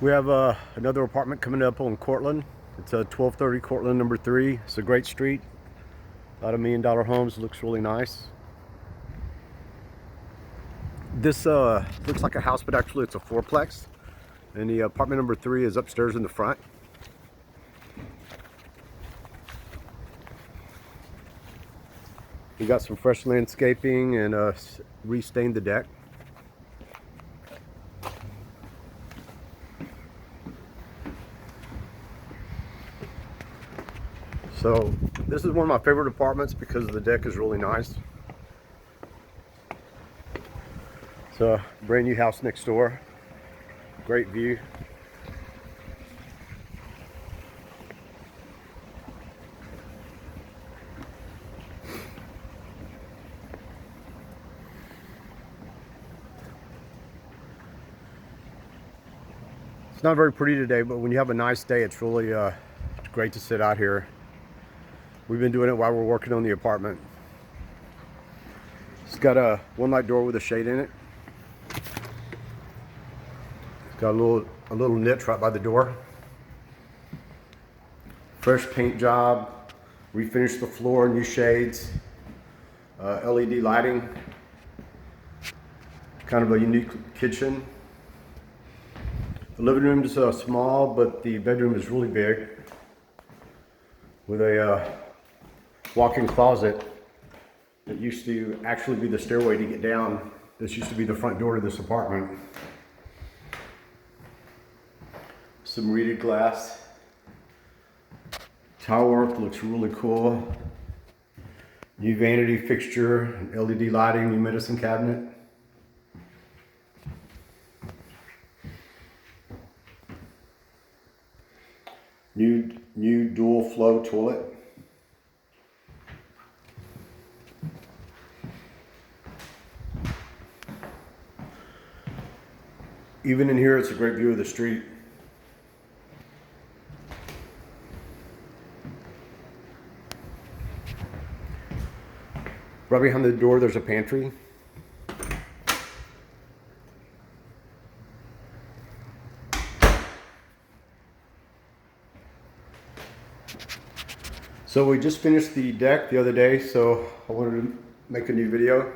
We have another apartment coming up on Cortlandt. It's a 1230 Cortlandt number 3. It's a great street. A lot of $1 million homes. Looks really nice. This looks like a house, but actually it's a fourplex. And the apartment number 3 is upstairs in the front. We got some fresh landscaping and restained the deck. So this is one of my favorite apartments because the deck is really nice. It's a brand new house next door. Great view. It's not very pretty today, but when you have a nice day, it's really great to sit out here. We've been doing it while we're working on the apartment. It's got a one-light door with a shade in it. It's got a little niche right by the door. Fresh paint job, refinished the floor, new shades, LED lighting. Kind of a unique kitchen. The living room is small, but the bedroom is really big, with a walk-in closet that used to actually be the stairway to get down. This used to be the front door to this apartment. Some reeded glass. Tile work looks really cool. New vanity fixture, LED lighting, new medicine cabinet. New dual flow toilet. Even in here, it's a great view of the street. Right behind the door, there's a pantry. So we just finished the deck the other day, so I wanted to make a new video.